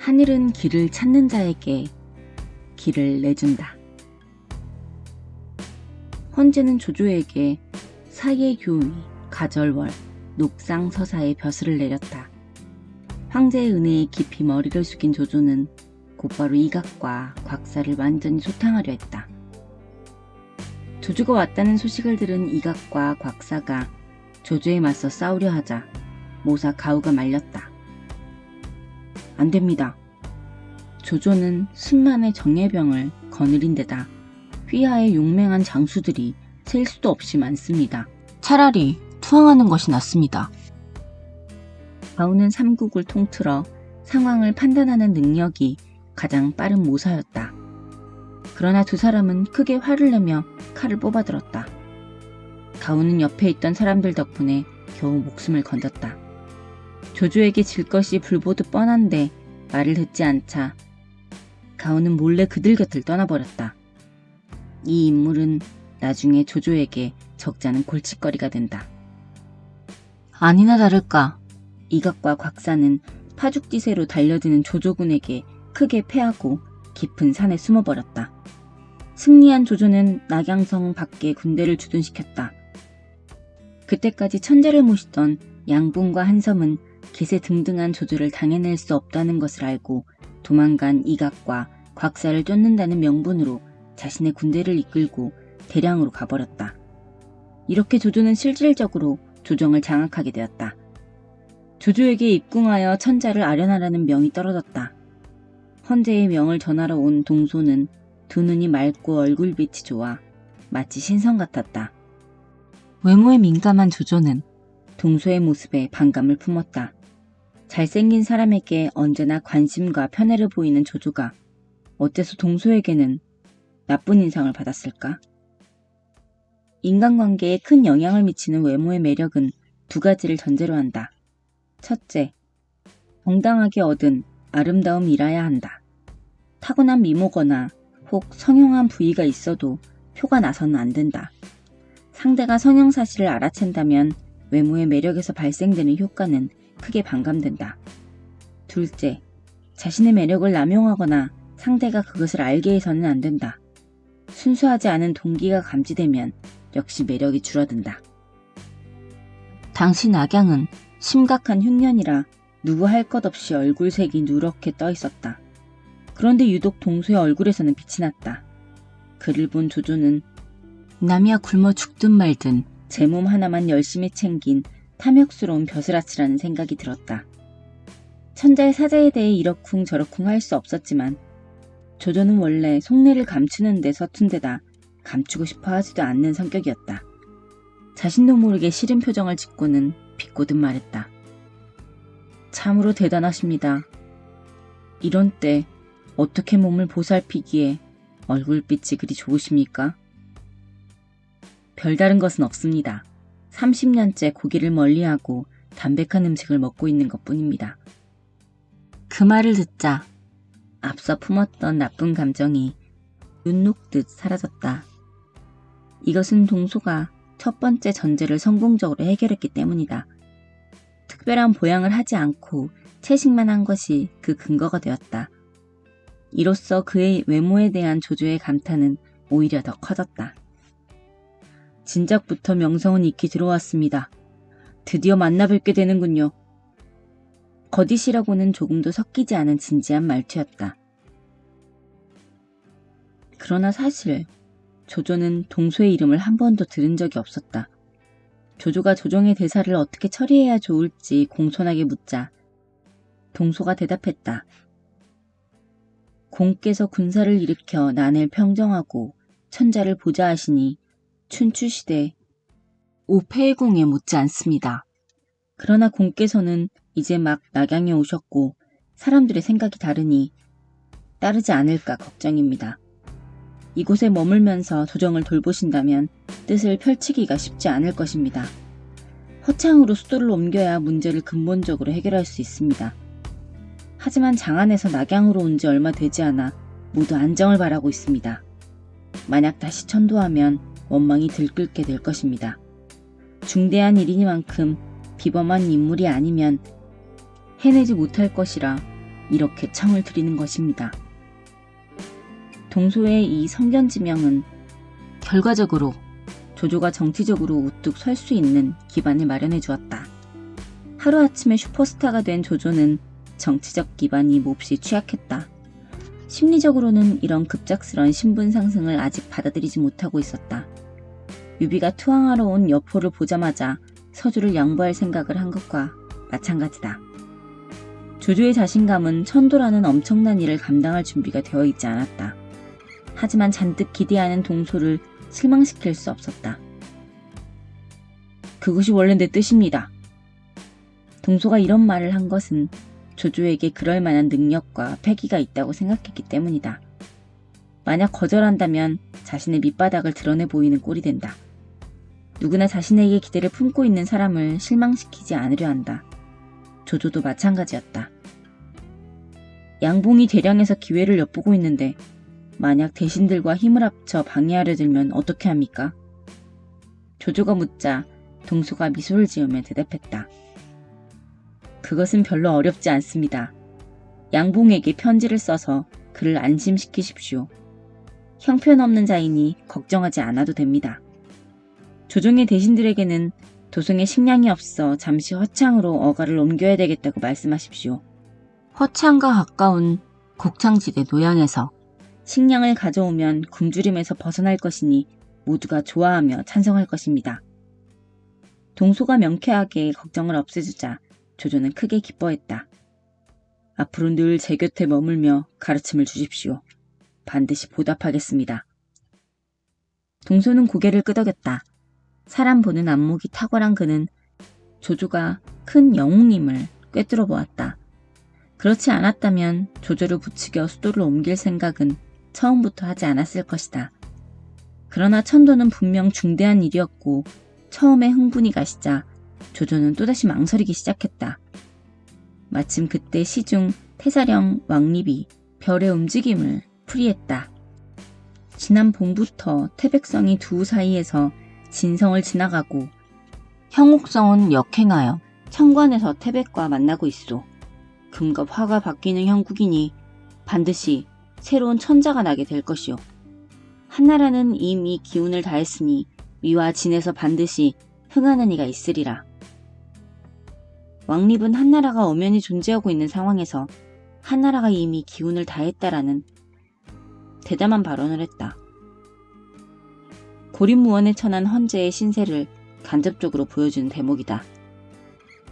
하늘은 길을 찾는 자에게 길을 내준다. 헌제는 조조에게 사예 교의, 가절월, 녹상 서사의 벼슬을 내렸다. 황제의 은혜에 깊이 머리를 숙인 조조는 곧바로 이각과 곽사를 완전히 소탕하려 했다. 조조가 왔다는 소식을 들은 이각과 곽사가 조조에 맞서 싸우려 하자 모사 가우가 말렸다. 안됩니다. 조조는 수만의 정예병을 거느린 데다 휘하에 용맹한 장수들이 셀 수도 없이 많습니다. 차라리 투항하는 것이 낫습니다. 가우는 삼국을 통틀어 상황을 판단하는 능력이 가장 빠른 모사였다. 그러나 두 사람은 크게 화를 내며 칼을 뽑아들었다. 가우는 옆에 있던 사람들 덕분에 겨우 목숨을 건졌다. 조조에게 질 것이 불보듯 뻔한데 말을 듣지 않자 가우는 몰래 그들 곁을 떠나버렸다. 이 인물은 나중에 조조에게 적잖은 골칫거리가 된다. 아니나 다를까 이각과 곽사는 파죽지세로 달려드는 조조군에게 크게 패하고 깊은 산에 숨어버렸다. 승리한 조조는 낙양성 밖에 군대를 주둔시켰다. 그때까지 천재를 모시던 양분과 한섬은 기세 등등한 조조를 당해낼 수 없다는 것을 알고 도망간 이각과 곽사를 쫓는다는 명분으로 자신의 군대를 이끌고 대량으로 가버렸다. 이렇게 조조는 실질적으로 조정을 장악하게 되었다. 조조에게 입궁하여 천자를 아련하라는 명이 떨어졌다. 헌제의 명을 전하러 온 동소는 두 눈이 맑고 얼굴빛이 좋아 마치 신성 같았다. 외모에 민감한 조조는 동소의 모습에 반감을 품었다. 잘생긴 사람에게 언제나 관심과 편애를 보이는 조조가 어째서 동소에게는 나쁜 인상을 받았을까? 인간관계에 큰 영향을 미치는 외모의 매력은 두 가지를 전제로 한다. 첫째, 정당하게 얻은 아름다움이라야 한다. 타고난 미모거나 혹 성형한 부위가 있어도 표가 나서는 안 된다. 상대가 성형 사실을 알아챈다면 외모의 매력에서 발생되는 효과는 크게 반감된다. 둘째, 자신의 매력을 남용하거나 상대가 그것을 알게 해서는 안 된다. 순수하지 않은 동기가 감지되면 역시 매력이 줄어든다. 당시 낙양은 심각한 흉년이라 누구 할 것 없이 얼굴색이 누렇게 떠 있었다. 그런데 유독 동소의 얼굴에서는 빛이 났다. 그를 본 조조는 남이야 굶어 죽든 말든 제 몸 하나만 열심히 챙긴 탐욕스러운 벼슬아치라는 생각이 들었다. 천자의 사자에 대해 이러쿵 저러쿵 할 수 없었지만 조조는 원래 속내를 감추는 데 서툰 데다 감추고 싶어 하지도 않는 성격이었다. 자신도 모르게 싫은 표정을 짓고는 비꼬듯 말했다. 참으로 대단하십니다. 이런 때 어떻게 몸을 보살피기에 얼굴빛이 그리 좋으십니까? 별다른 것은 없습니다. 30년째 고기를 멀리하고 담백한 음식을 먹고 있는 것뿐입니다. 그 말을 듣자 앞서 품었던 나쁜 감정이 눈 녹듯 사라졌다. 이것은 동소가 첫 번째 전제를 성공적으로 해결했기 때문이다. 특별한 보양을 하지 않고 채식만 한 것이 그 근거가 되었다. 이로써 그의 외모에 대한 조조의 감탄은 오히려 더 커졌다. 진작부터 명성은 익히 들어왔습니다. 드디어 만나 뵙게 되는군요. 거짓이라고는 조금도 섞이지 않은 진지한 말투였다. 그러나 사실 조조는 동소의 이름을 한 번도 들은 적이 없었다. 조조가 조정의 대사를 어떻게 처리해야 좋을지 공손하게 묻자 동소가 대답했다. 공께서 군사를 일으켜 난을 평정하고 천자를 보좌하시니 춘추시대 오패의공에 못지 않습니다. 그러나 공께서는 이제 막 낙양에 오셨고 사람들의 생각이 다르니 따르지 않을까 걱정입니다. 이곳에 머물면서 조정을 돌보신다면 뜻을 펼치기가 쉽지 않을 것입니다. 허창으로 수도를 옮겨야 문제를 근본적으로 해결할 수 있습니다. 하지만 장안에서 낙양으로 온 지 얼마 되지 않아 모두 안정을 바라고 있습니다. 만약 다시 천도하면 원망이 들끓게 될 것입니다. 중대한 일이니만큼 비범한 인물이 아니면 해내지 못할 것이라 이렇게 청을 드리는 것입니다. 동소의 이 성견지명은 결과적으로 조조가 정치적으로 우뚝 설 수 있는 기반을 마련해 주었다. 하루아침에 슈퍼스타가 된 조조는 정치적 기반이 몹시 취약했다. 심리적으로는 이런 급작스런 신분 상승을 아직 받아들이지 못하고 있었다. 유비가 투항하러 온 여포를 보자마자 서주를 양보할 생각을 한 것과 마찬가지다. 조조의 자신감은 천도라는 엄청난 일을 감당할 준비가 되어 있지 않았다. 하지만 잔뜩 기대하는 동소를 실망시킬 수 없었다. 그것이 원래 내 뜻입니다. 동소가 이런 말을 한 것은 조조에게 그럴 만한 능력과 패기가 있다고 생각했기 때문이다. 만약 거절한다면 자신의 밑바닥을 드러내 보이는 꼴이 된다. 누구나 자신에게 기대를 품고 있는 사람을 실망시키지 않으려 한다. 조조도 마찬가지였다. 양봉이 대량에서 기회를 엿보고 있는데 만약 대신들과 힘을 합쳐 방해하려 들면 어떻게 합니까? 조조가 묻자 동소가 미소를 지으며 대답했다. 그것은 별로 어렵지 않습니다. 양봉에게 편지를 써서 그를 안심시키십시오. 형편없는 자이니 걱정하지 않아도 됩니다. 조정의 대신들에게는 도성에 식량이 없어 잠시 허창으로 어가를 옮겨야 되겠다고 말씀하십시오. 허창과 가까운 곡창지대 노양에서 식량을 가져오면 굶주림에서 벗어날 것이니 모두가 좋아하며 찬성할 것입니다. 동소가 명쾌하게 걱정을 없애주자 조조는 크게 기뻐했다. 앞으로 늘 제 곁에 머물며 가르침을 주십시오. 반드시 보답하겠습니다. 동소는 고개를 끄덕였다. 사람 보는 안목이 탁월한 그는 조조가 큰 영웅임을 꿰뚫어 보았다. 그렇지 않았다면 조조를 부추겨 수도를 옮길 생각은 처음부터 하지 않았을 것이다. 그러나 천도는 분명 중대한 일이었고 처음에 흥분이 가시자 조조는 또다시 망설이기 시작했다. 마침 그때 시중 태사령 왕립이 별의 움직임을 풀이했다. 지난 봄부터 태백성이 두 사이에서 진성을 지나가고 형옥성은 역행하여 청관에서 태백과 만나고 있소. 금과 화가 바뀌는 형국이니 반드시 새로운 천자가 나게 될 것이오. 한나라는 이미 기운을 다했으니 위와 진에서 반드시 흥하는 이가 있으리라. 왕립은 한나라가 엄연히 존재하고 있는 상황에서 한나라가 이미 기운을 다했다라는 대담한 발언을 했다. 고립무원에 처난 헌재의 신세를 간접적으로 보여주는 대목이다.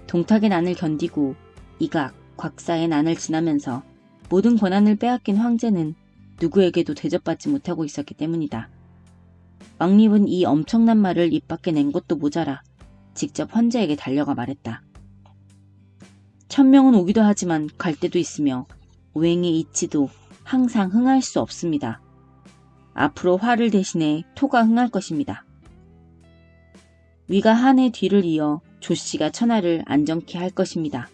동탁의 난을 견디고 이각, 곽사의 난을 지나면서 모든 권한을 빼앗긴 황제는 누구에게도 대접받지 못하고 있었기 때문이다. 왕립은 이 엄청난 말을 입 밖에 낸 것도 모자라 직접 헌재에게 달려가 말했다. 천명은 오기도 하지만 갈 때도 있으며 오행의 이치도 항상 흥할 수 없습니다. 앞으로 화를 대신해 토가 흥할 것입니다. 위가 한의 뒤를 이어 조씨가 천하를 안정케 할 것입니다.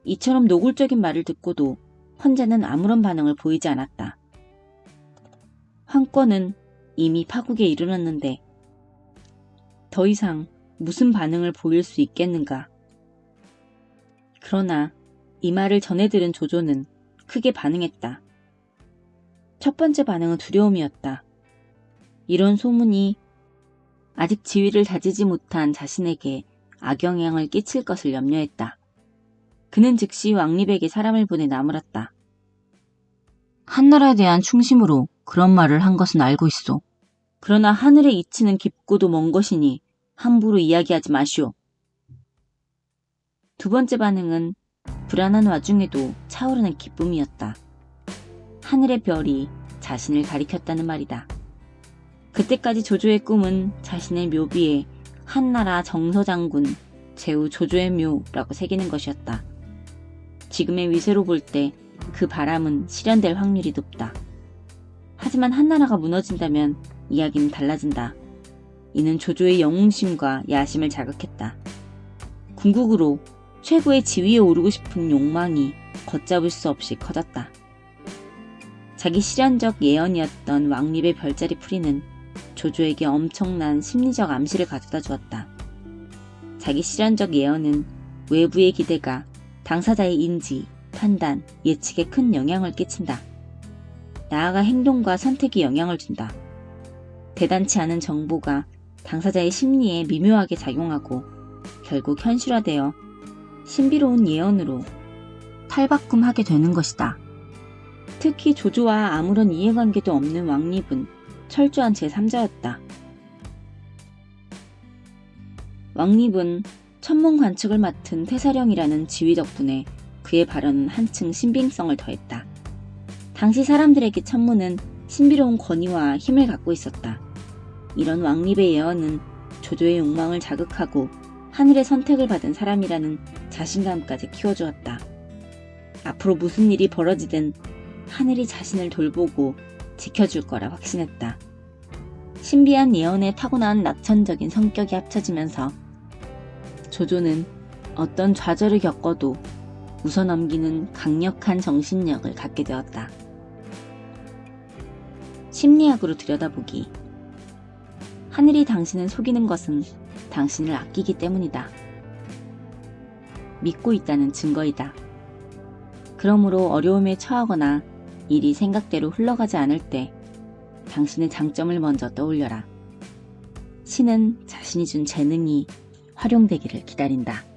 이처럼 노골적인 말을 듣고도 헌재는 아무런 반응을 보이지 않았다. 황권은 이미 파국에 이르렀는데 더 이상 무슨 반응을 보일 수 있겠는가. 그러나 이 말을 전해 들은 조조는 크게 반응했다. 첫 번째 반응은 두려움이었다. 이런 소문이 아직 지위를 다지지 못한 자신에게 악영향을 끼칠 것을 염려했다. 그는 즉시 왕립에게 사람을 보내 나무랐다. 한나라에 대한 충심으로 그런 말을 한 것은 알고 있소. 그러나 하늘의 이치는 깊고도 먼 것이니 함부로 이야기하지 마시오. 두 번째 반응은 불안한 와중에도 차오르는 기쁨이었다. 하늘의 별이 자신을 가리켰다는 말이다. 그때까지 조조의 꿈은 자신의 묘비에 한나라 정서장군 제후 조조의 묘라고 새기는 것이었다. 지금의 위세로 볼 때 그 바람은 실현될 확률이 높다. 하지만 한나라가 무너진다면 이야기는 달라진다. 이는 조조의 영웅심과 야심을 자극했다. 궁극으로 최고의 지위에 오르고 싶은 욕망이 걷잡을 수 없이 커졌다. 자기 실현적 예언이었던 왕립의 별자리 풀이는 조조에게 엄청난 심리적 암시를 가져다 주었다. 자기 실현적 예언은 외부의 기대가 당사자의 인지, 판단, 예측에 큰 영향을 끼친다. 나아가 행동과 선택에 영향을 준다. 대단치 않은 정보가 당사자의 심리에 미묘하게 작용하고 결국 현실화되어 신비로운 예언으로 탈바꿈하게 되는 것이다. 특히 조조와 아무런 이해관계도 없는 왕립은 철저한 제3자였다. 왕립은 천문 관측을 맡은 태사령이라는 지휘 덕분에 그의 발언은 한층 신빙성을 더했다. 당시 사람들에게 천문은 신비로운 권위와 힘을 갖고 있었다. 이런 왕립의 예언은 조조의 욕망을 자극하고 하늘의 선택을 받은 사람이라는 자신감까지 키워주었다. 앞으로 무슨 일이 벌어지든 하늘이 자신을 돌보고 지켜줄 거라 확신했다. 신비한 예언에 타고난 낙천적인 성격이 합쳐지면서 조조는 어떤 좌절을 겪어도 웃어넘기는 강력한 정신력을 갖게 되었다. 심리학으로 들여다보기. 하늘이 당신을 속이는 것은 당신을 아끼기 때문이다. 믿고 있다는 증거이다. 그러므로 어려움에 처하거나 일이 생각대로 흘러가지 않을 때 당신의 장점을 먼저 떠올려라. 신은 자신이 준 재능이 활용되기를 기다린다.